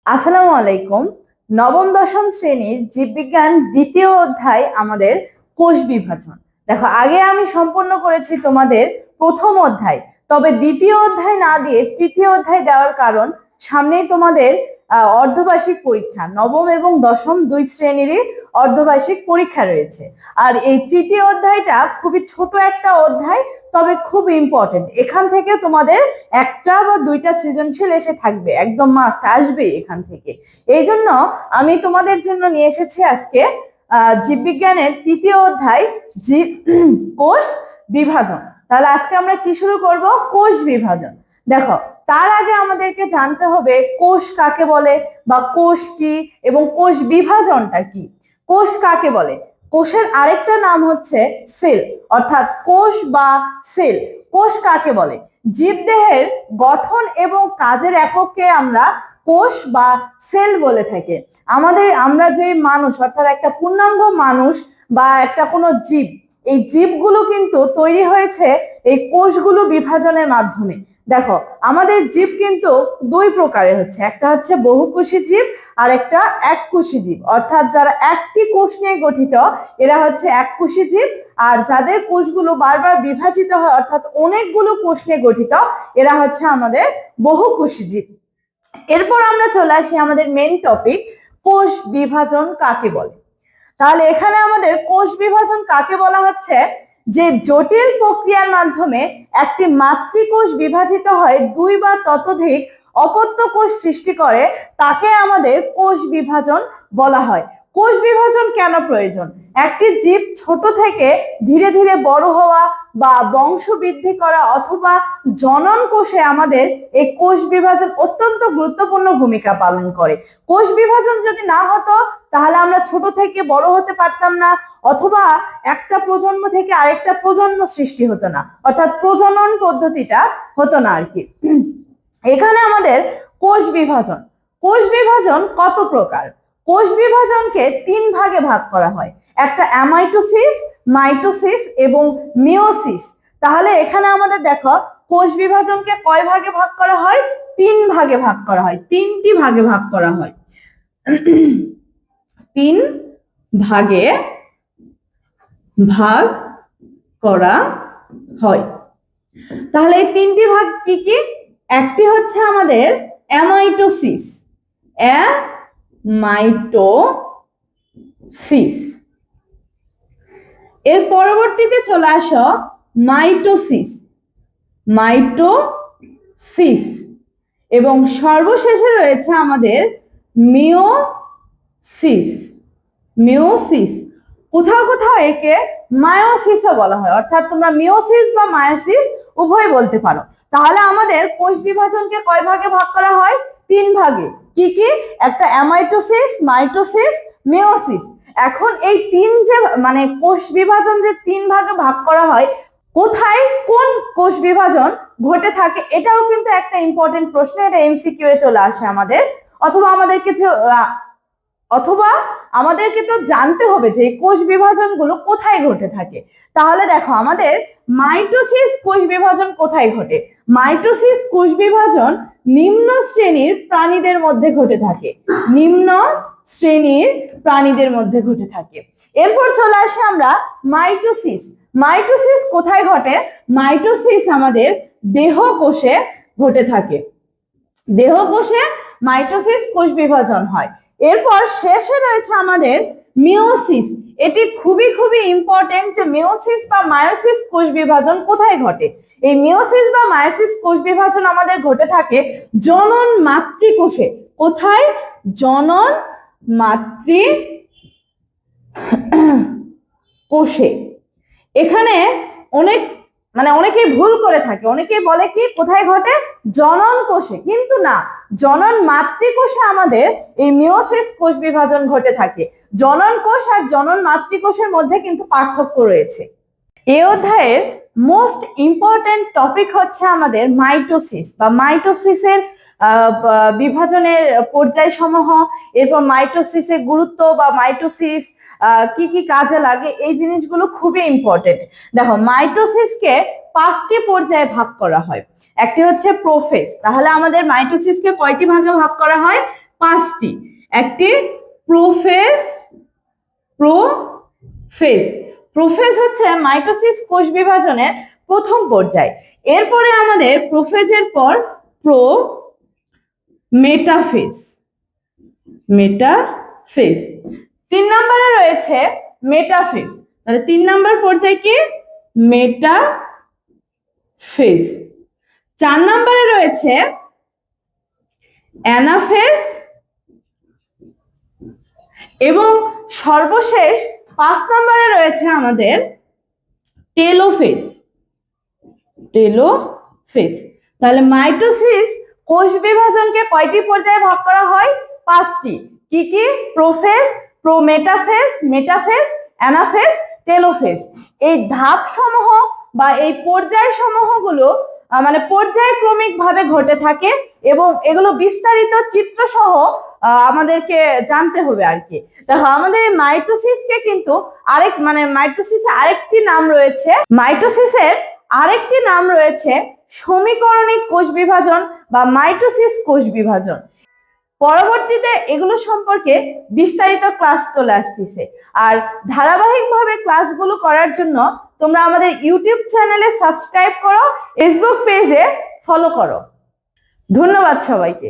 আসসালামু আলাইকুম। নবম দশম শ্রেণীর জীববিজ্ঞান দ্বিতীয় অধ্যায় আমাদের কোষ বিভাজন। দেখো, আগে আমি সম্পূর্ণ করেছি তোমাদের প্রথম অধ্যায়, তবে দ্বিতীয় অধ্যায় না দিয়ে তৃতীয় অধ্যায় দেওয়ার কারণ সামনেই তোমাদের অর্ধবার্ষিক পরীক্ষা, নবম এবং দশম দুই শ্রেণীরই অর্ধবার্ষিক পরীক্ষা রয়েছে। আর এই তৃতীয় অধ্যায়টা খুবই ছোট একটা অধ্যায়, তবে খুব ইম্পর্টেন্ট। এখান থেকে তোমাদের একটা বা দুইটা সৃজনশীল এসে থাকবে, একদম মাস্ট আসবে এখান থেকে। এই জন্য আমি তোমাদের জন্য নিয়ে এসেছি আজকে জীববিজ্ঞানের তৃতীয় অধ্যায় জীব কোষ বিভাজন। তাহলে আজকে আমরা কি শুরু করব? কোষ বিভাজন। দেখো, তার আগে আমাদেরকে জানতে হবে কোষ কাকে বলে বা কোষ কি এবং কোষ বিভাজনটা কি। কোষ কাকে বলে? কোষের আরেকটা নাম হচ্ছে সেল, অর্থাৎ কোষ বা সেল। কোষ কাকে বলে? জীবদেহের গঠন এবং কাজের একককে আমরা কোষ বা সেল বলে থাকি। আমরা যে মানুষ, অর্থাৎ একটা পূর্ণাঙ্গ মানুষ বা একটা কোনো জীব, এই জীবগুলো কিন্তু তৈরি হয়েছে এই কোষগুলো বিভাজনের মাধ্যমে। দেখো, আমাদের জীব কিন্তু দুই প্রকারের হচ্ছে, একটা হচ্ছে বহুকোষী জীব আর একটা এককোষী জীব। অর্থাৎ যারা একটি কোষ নিয়ে গঠিত এরা হচ্ছে এককোষী জীব, আর যাদের কোষগুলো বারবার বিভাজিত হয় অর্থাৎ অনেকগুলো কোষ নিয়ে গঠিত এরা হচ্ছে আমাদের বহুকোষী জীব। এরপর আমরা চলে আসি আমাদের মেন টপিক, কোষ বিভাজন কাকে বলে। তাহলে এখানে আমাদের কোষ বিভাজন কাকে বলা হচ্ছে? যে জটিল প্রক্রিয়ার মাধ্যমে একটি মাতৃকোষ বিভাজিত হয় দুই বা ততোধিক অপত্য কোষ সৃষ্টি করে, তাকে আমাদের কোষ বিভাজন বলা হয়। কোষ বিভাজন কেন প্রয়োজন? একটি জীব ছোট থেকে ধীরে ধীরে বড় হওয়া বা বংশ বৃদ্ধি করা অথবা জনন কোষে আমাদের এই কোষ বিভাজন অত্যন্ত গুরুত্বপূর্ণ ভূমিকা পালন করে। কোষ বিভাজন যদি না হতো তাহলে আমরা ছোট থেকে বড় হতে পারতাম না, অথবা একটা প্রজন্ম থেকে আরেকটা প্রজন্ম সৃষ্টি হতো না, অর্থাৎ প্রজনন পদ্ধতিটা হতো না আর কি। এখানে আমাদের কোষ বিভাজন, কোষ বিভাজন কত প্রকার? কোষ বিভাজনকে তিন ভাগে ভাগ করা হয়, একটা অ্যামাইটোসিস, মাইটোসিস এবং মিওসিস। তাহলে এখানে আমাদের দেখো, কোষ বিভাজনকে কয় ভাগে ভাগ করা হয়? তিন ভাগে ভাগ করা হয়, তিনটি ভাগে ভাগ করা হয়। তিন ভাগে ভাগ করা হয়। তাহলে এই তিনটি ভাগ কি কি? একটি হচ্ছে আমাদের অ্যামাইটোসিস, অ্যামাইটোসিস। এর পরবর্তীতে চলে আসো মাইটোসিস, মাইটোসিস, এবং সর্বশেষে রয়েছে আমাদের মিওসিস, মিওসিস। কোথাও কোথাও একে মায়োসিসও বলা হয়, অর্থাৎ তোমরা মিওসিস বা মায়োসিস উভয় বলতে পারো। তাহলে আমাদের কোষ বিভাজনকে কয় ভাগে ভাগ করা হয়? তিন ভাগে। কি কি? একটা অ্যামাইটোসিস, মাইটোসিস, মিওসিস। এখন এই তিন যে মানে কোষ বিভাজন যে তিন ভাগে ভাগ করা হয়, কোথায় কোন কোষ বিভাজন ঘটে থাকে এটাও কিন্তু একটা ইম্পর্টেন্ট প্রশ্ন, এটা এমসিকিউ এ চলে আসে আমাদের। অথবা আমাদেরকে তো জানতে হবে যে কোষ বিভাজন গুলো কোথায় ঘটে থাকে। তাহলে দেখো, আমাদের মাইটোসিস কোষ বিভাজন কোথায় ঘটে? মাইটোসিস কোষ বিভাজন নিম্ন শ্রেণীর প্রাণীদের মধ্যে ঘটে থাকে, নিম্ন শ্রেণীর প্রাণীদের মধ্যে ঘটে থাকে। এরপর চলে আসে আমরা মাইটোসিস। মাইটোসিস কোথায় ঘটে? মাইটোসিস আমাদের দেহ কোষে ঘটে থাকে, দেহ কোষে মাইটোসিস কোষ বিভাজন হয়। এরপর শেষে রয়েছে আমাদের মিওসিস। এটি খুবই খুবই ইম্পর্টেন্ট যে মিওসিস বা মায়োসিস কোষ বিভাজন কোথায় ঘটে। এই মিওসিস বা মায়োসিস কোষ বিভাজন আমাদের ঘটে থাকে জনন মাতৃকোষে। কোথায়? জনন মাতৃ কোষে। এখানে অনেকেই ভুল করে থাকে, অনেকেই বলে কি কোথায় ঘটে? জনন কোষে, কিন্তু না, জনন মাতৃকোষে আমাদের এই মিওসিস কোষ বিভাজন ঘটে থাকে। জনন কোষ আর জনন মাতৃকোষের মধ্যে কিন্তু পার্থক্য রয়েছে। এই অধ্যায়ের মোস্ট ইম্পর্টেন্ট টপিক হচ্ছে আমাদের মাইটোসিস বা মাইটোসিসের বিভাজনের পর্যায় সমূহ, এরপর মাইটোসিসের গুরুত্ব বা মাইটোসিস কি কি কাজে লাগে, এই জিনিসগুলো খুবই ইম্পর্টেন্ট। দেখো, মাইটোসিসকে পাঁচটি পর্যায়ে ভাগ করা হয়। একটি হচ্ছে প্রোফেজ। তাহলে আমাদের মাইটোসিসকে কয়টি ভাগে ভাগ করা হয়? 5টি। একটি প্রোফেজ, প্রোফেজ হচ্ছে মাইটোসিস কোষ বিভাজনের প্রথম পর্যায়। এরপরে আমাদের প্রোফেজের পর মেটাফেজ। 3 নম্বরে রয়েছে মেটাফেজ। তাহলে 3 নম্বর পর্যায় কি? মেটাফেজ। 4 নম্বরে রয়েছে অ্যানাফেজ এবং সর্বশেষ 5 নম্বরে রয়েছে আমাদের টেলোফেজ। তাহলে মাইটোসিস কোষ বিভাজনকে কয়টি পর্যায়ে ভাগ করা হয়? 5টি। কি কি? Prophase, metaphase, anaphase, telophase. এই ধাপ সমূহ বা এই পর্যায় সমূহগুলো মানে পর্যায়ক্রমিক ভাবে ঘটে থাকে এবং এগুলো বিস্তারিত চিত্র সহ আমাদেরকে জানতে হবে আর কি। দেখো আমাদের মাইটোসিসকে কিন্তু মাইটোসিসের আরেকটি নাম রয়েছে সমীকরণিক কোষ বিভাজন বা মাইটোসিস কোষ বিভাজন। পরবর্তীতে এগুলো সম্পর্কে বিস্তারিত ক্লাস চলে আসতেছে। আর ধারাবাহিকভাবে ক্লাসগুলো করার জন্য তোমরা আমাদের ইউটিউব চ্যানেলে সাবস্ক্রাইব করো, ফেসবুক পেজে ফলো করো। ধন্যবাদ সবাইকে।